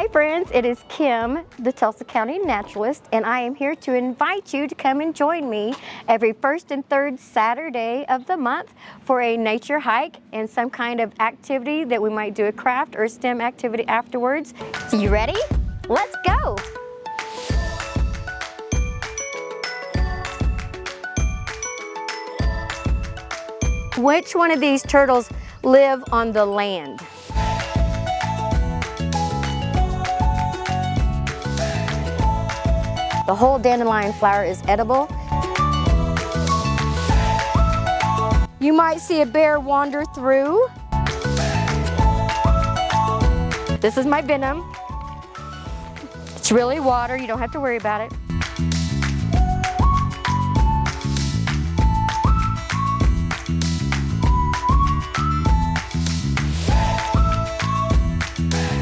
Hi friends, it is Kim, the Tulsa County Naturalist, and I am here to invite you to come and join me every first and third Saturday of the month for a nature hike and some kind of activity that we might do, a craft or a STEM activity afterwards. So you ready? Let's go! Which one of these turtles live on the land? The whole dandelion flower is edible. You might see a bear wander through. This is my venom. It's really water, you don't have to worry about it.